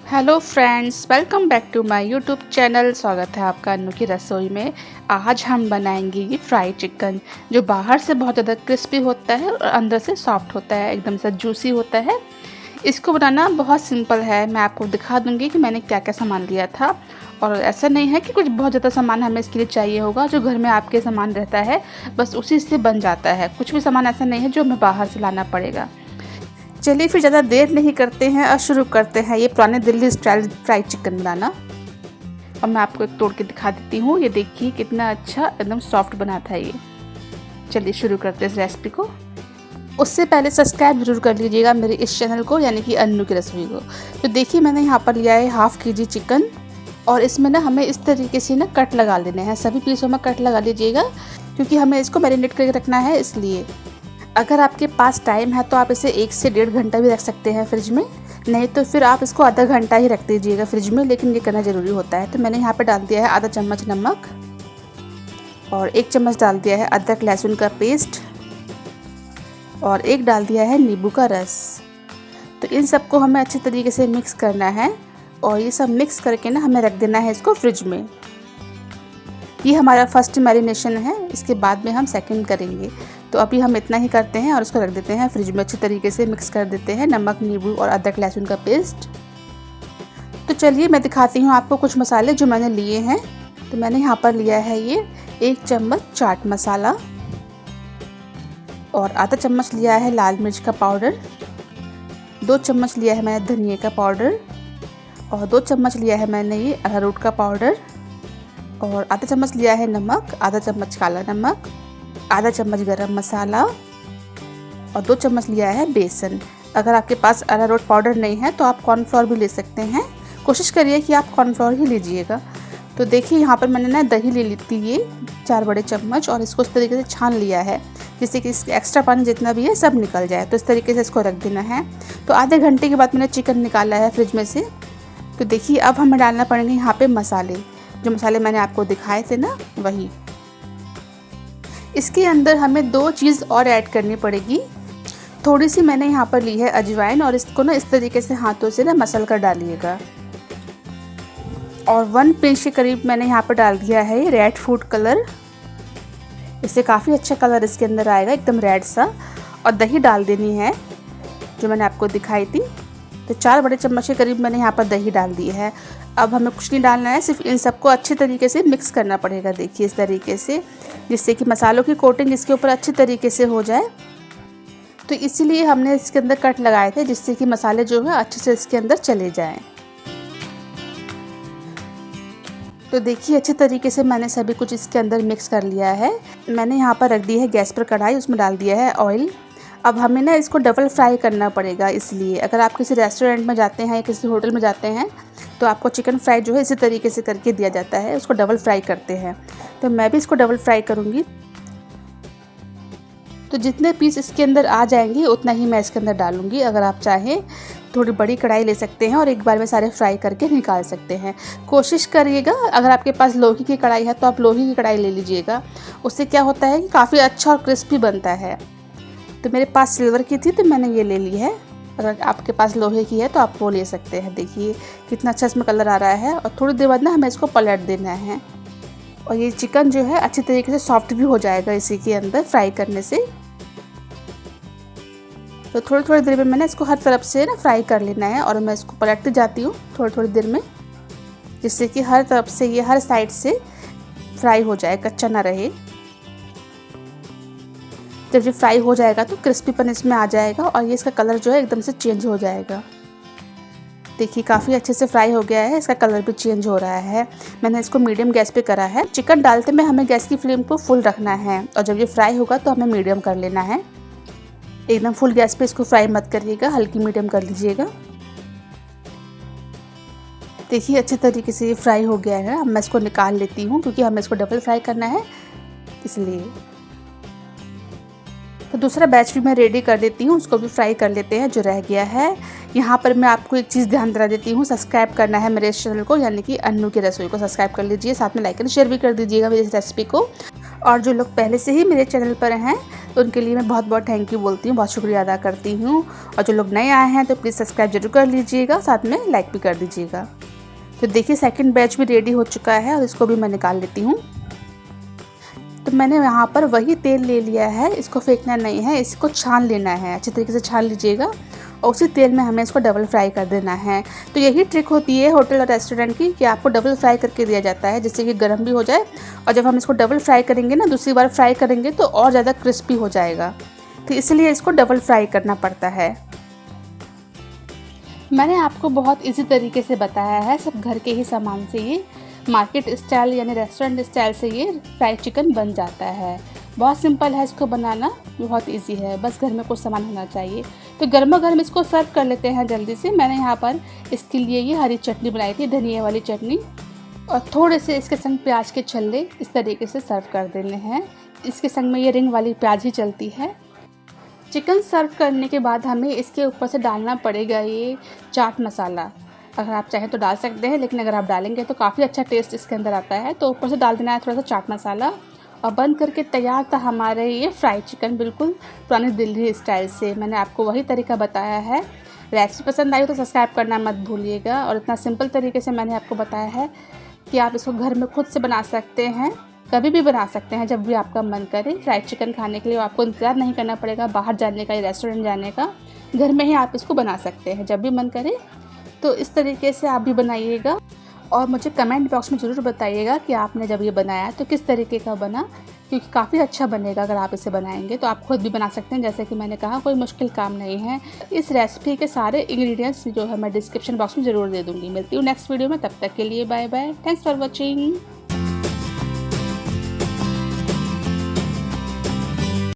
Hello friends, welcome back to my YouTube channel. स्वागत है आपका अन्नू की रसोई में। आज हम बनाएंगे ये फ्राई चिकन, जो बाहर से बहुत ज़्यादा क्रिस्पी होता है और अंदर से सॉफ्ट होता है, एकदम से जूसी होता है। इसको बनाना बहुत सिंपल है। मैं आपको दिखा दूंगी कि मैंने क्या क्या सामान लिया था। और ऐसा नहीं है कि कुछ बहुत ज़्यादा सामान हमें इसके लिए चाहिए होगा। जो घर में आपके सामान रहता है बस उसी से बन जाता है। कुछ भी सामान ऐसा नहीं है जो हमें बाहर से लाना पड़ेगा। चलिए फिर ज़्यादा देर नहीं करते हैं और शुरू करते हैं ये पुराने दिल्ली स्टाइल फ्राइड चिकन बनाना। और मैं आपको एक तोड़ के दिखा देती हूँ। ये देखिए कितना अच्छा एकदम सॉफ्ट बना था ये। चलिए शुरू करते हैं इस रेसिपी को। उससे पहले सब्सक्राइब जरूर कर लीजिएगा मेरे इस चैनल को, यानी कि अन्नू की रसोई को। तो देखिए मैंने यहाँ पर लिया है हाफ के जी चिकन, और इसमें ना हमें इस तरीके से ना कट लगा लेने हैं। सभी पीसों में कट लगा लीजिएगा, क्योंकि हमें इसको मैरिनेट करके रखना है इसलिए। अगर आपके पास टाइम है तो आप इसे 1 से 1.5 घंटा भी रख सकते हैं फ्रिज में, नहीं तो फिर आप इसको आधा घंटा ही रख दीजिएगा फ्रिज में, लेकिन ये करना ज़रूरी होता है। तो मैंने यहाँ पे डाल दिया है आधा चम्मच नमक, और 1 चम्मच डाल दिया है अदरक लहसुन का पेस्ट, और 1 डाल दिया है नींबू का रस। तो इन सबको हमें अच्छे तरीके से मिक्स करना है, और ये सब मिक्स करके ना हमें रख देना है इसको फ्रिज में। ये हमारा फर्स्ट मैरिनेशन है, इसके बाद में हम सेकंड करेंगे। तो अभी हम इतना ही करते हैं और उसको रख देते हैं फ्रिज में। अच्छे तरीके से मिक्स कर देते हैं नमक, नींबू और अदरक लहसुन का पेस्ट। तो चलिए मैं दिखाती हूँ आपको कुछ मसाले जो मैंने लिए हैं। तो मैंने यहाँ पर लिया है ये 1 चम्मच चाट मसाला, और आधा चम्मच लिया है लाल मिर्च का पाउडर, 2 चम्मच लिया है मैंने धनिया का पाउडर, और 2 चम्मच लिया है मैंने ये अरारोट का पाउडर, और आधा चम्मच लिया है नमक, आधा चम्मच काला नमक, आधा चम्मच गरम मसाला, और 2 चम्मच लिया है बेसन। अगर आपके पास अरारोट पाउडर नहीं है तो आप कॉर्नफ्लोर भी ले सकते हैं। कोशिश करिए कि आप कॉर्नफ्लोर ही लीजिएगा। तो देखिए यहाँ पर मैंने ना दही ले ली थी ये 4 बड़े चम्मच, और इसको इस तरीके से छान लिया है, जिससे कि इसका एक्स्ट्रा पानी जितना भी है सब निकल जाए। तो इस तरीके से इसको रख देना है। तो आधे घंटे के बाद मैंने चिकन निकाला है फ्रिज में से। तो देखिए अब हमें डालना पड़ेंगे यहाँ पे मसाले, जो मसाले मैंने आपको दिखाए थे ना वही। इसके अंदर हमें 2 चीज़ और ऐड करनी पड़ेगी। थोड़ी सी मैंने यहाँ पर ली है अजवाइन, और इसको ना इस तरीके से हाथों से ना मसल कर डालिएगा। और 1 पिंच के करीब मैंने यहाँ पर डाल दिया है ये रेड फूड कलर। इससे काफ़ी अच्छा कलर इसके अंदर आएगा, एकदम रेड सा। और दही डाल देनी है जो मैंने आपको दिखाई थी। तो 4 बड़े चम्मच के करीब मैंने यहाँ पर दही डाल दी है। अब हमें कुछ नहीं डालना है, सिर्फ इन सबको अच्छे तरीके से मिक्स करना पड़ेगा। देखिए इस तरीके से, जिससे कि मसालों की कोटिंग इसके ऊपर अच्छे तरीके से हो जाए। तो इसीलिए हमने इसके अंदर कट लगाए थे, जिससे कि मसाले जो है अच्छे से इसके अंदर चले जाएं। तो देखिए अच्छे तरीके से मैंने सभी कुछ इसके अंदर मिक्स कर लिया है। मैंने यहाँ पर रख दी है गैस पर कढ़ाई, उसमें डाल दिया है ऑयल। अब हमें ना इसको डबल फ्राई करना पड़ेगा। इसलिए अगर आप किसी रेस्टोरेंट में जाते हैं या किसी होटल में जाते हैं तो आपको चिकन फ्राई जो है इसी तरीके से करके दिया जाता है, उसको डबल फ्राई करते हैं। तो मैं भी इसको डबल फ्राई करूँगी। तो जितने पीस इसके अंदर आ जाएंगे उतना ही मैं इसके अंदर डालूँगी। अगर आप चाहें थोड़ी बड़ी कढ़ाई ले सकते हैं और एक बार में सारे फ्राई करके निकाल सकते हैं। कोशिश करिएगा, अगर आपके पास लोहे की कढ़ाई है तो आप लोहे की कढ़ाई ले लीजिएगा। उससे क्या होता है कि काफ़ी अच्छा और क्रिस्पी बनता है। तो मेरे पास सिल्वर की थी तो मैंने ये ले ली है। अगर आपके पास लोहे की है तो आप वो ले सकते हैं। देखिए कितना अच्छा इसमें कलर आ रहा है। और थोड़ी देर बाद ना हमें इसको पलट देना है, और ये चिकन जो है अच्छी तरीके से सॉफ्ट भी हो जाएगा इसी के अंदर फ्राई करने से। तो थोड़ी थोड़ी देर में मैंने इसको हर तरफ से ना फ्राई कर लेना है, और मैं इसको पलटती जाती हूँ थोड़ी थोड़ी देर में, जिससे कि हर तरफ से ये हर साइड से फ्राई हो जाए, कच्चा ना रहे। जब ये फ्राई हो जाएगा तो क्रिस्पीपन इसमें आ जाएगा, और ये इसका कलर जो है एकदम से चेंज हो जाएगा। देखिए काफ़ी अच्छे से फ्राई हो गया है, इसका कलर भी चेंज हो रहा है। मैंने इसको मीडियम गैस पे करा है। चिकन डालते में हमें गैस की फ्लेम को फुल रखना है, और जब ये फ्राई होगा तो हमें मीडियम कर लेना है। एकदम फुल गैस पे इसको फ्राई मत करिएगा, हल्की मीडियम कर लीजिएगा। देखिए अच्छे तरीके से ये फ्राई हो गया है। अब मैं इसको निकाल लेती हूँ, क्योंकि हमें इसको डबल फ्राई करना है इसलिए। तो दूसरा बैच भी मैं रेडी कर देती हूँ, उसको भी फ्राई कर लेते हैं जो रह गया है। यहाँ पर मैं आपको एक चीज़ ध्यान दिला देती हूँ, सब्सक्राइब करना है मेरे इस चैनल को, यानी कि अन्नू की रसोई को सब्सक्राइब कर लीजिए। साथ में लाइक एंड शेयर भी कर दीजिएगा मेरी इस रेसिपी को। और जो लोग पहले से ही मेरे चैनल पर हैं तो उनके लिए मैं बहुत बहुत थैंक यू बोलती हूँ, बहुत शुक्रिया अदा करती हूँ। और जो लोग नए आए हैं तो प्लीज़ सब्सक्राइब जरूर कर लीजिएगा, साथ में लाइक भी कर दीजिएगा। तो देखिए सेकंड बैच भी रेडी हो चुका है और इसको भी मैं निकाल लेती हूँ। तो मैंने यहाँ पर वही तेल ले लिया है, इसको फेंकना नहीं है, इसको छान लेना है, अच्छी तरीके से छान लीजिएगा और उसी तेल में हमें इसको डबल फ्राई कर देना है। तो यही ट्रिक होती है होटल और रेस्टोरेंट की कि आपको डबल फ्राई करके दिया जाता है जिससे कि गर्म भी हो जाए, और जब हम इसको डबल फ्राई करेंगे ना, दूसरी बार फ्राई करेंगे तो और ज़्यादा क्रिस्पी हो जाएगा, तो इसलिए इसको डबल फ्राई करना पड़ता है। मैंने आपको बहुत इजी तरीके से बताया है, सब घर के ही सामान से ये मार्केट स्टाइल यानी रेस्टोरेंट स्टाइल से ये फ्राइड चिकन बन जाता है। बहुत सिंपल है इसको बनाना, बहुत इजी है, बस घर में कुछ सामान होना चाहिए। तो गर्मा गर्म इसको सर्व कर लेते हैं जल्दी से। मैंने यहाँ पर इसके लिए ये हरी चटनी बनाई थी, धनिया वाली चटनी, और थोड़े से इसके संग प्याज के छल्ले इस तरीके से सर्व कर देने हैं। इसके संग में ये रिंग वाली प्याज ही चलती है। चिकन सर्व करने के बाद हमें इसके ऊपर से डालना पड़ेगा ये चाट मसाला। अगर आप चाहें तो डाल सकते हैं, लेकिन अगर आप डालेंगे तो काफ़ी अच्छा टेस्ट इसके अंदर आता है। तो ऊपर से डाल देना है थोड़ा सा चाट मसाला, और बंद करके तैयार था हमारे ये फ्राइड चिकन, बिल्कुल पुरानी दिल्ली स्टाइल से। मैंने आपको वही तरीका बताया है। रेसिपी पसंद आई हो तो सब्सक्राइब करना मत भूलिएगा। और इतना सिंपल तरीके से मैंने आपको बताया है कि आप इसको घर में खुद से बना सकते हैं, कभी भी बना सकते हैं, जब भी आपका मन करे। फ्राइड चिकन खाने के लिए आपको इंतज़ार नहीं करना पड़ेगा बाहर जाने का या रेस्टोरेंट जाने का, घर में ही आप इसको बना सकते हैं जब भी मन करे। तो इस तरीके से आप भी बनाइएगा और मुझे कमेंट बॉक्स में ज़रूर बताइएगा कि आपने जब ये बनाया तो किस तरीके का बना, क्योंकि काफ़ी अच्छा बनेगा अगर आप इसे बनाएंगे। तो आप खुद भी बना सकते हैं, जैसे कि मैंने कहा कोई मुश्किल काम नहीं है। इस रेसिपी के सारे इंग्रेडिएंट्स जो है मैं डिस्क्रिप्शन बॉक्स में ज़रूर दे दूँगी। मिलती हूँ नेक्स्ट वीडियो में, तब तक के लिए bye bye, thanks for watching.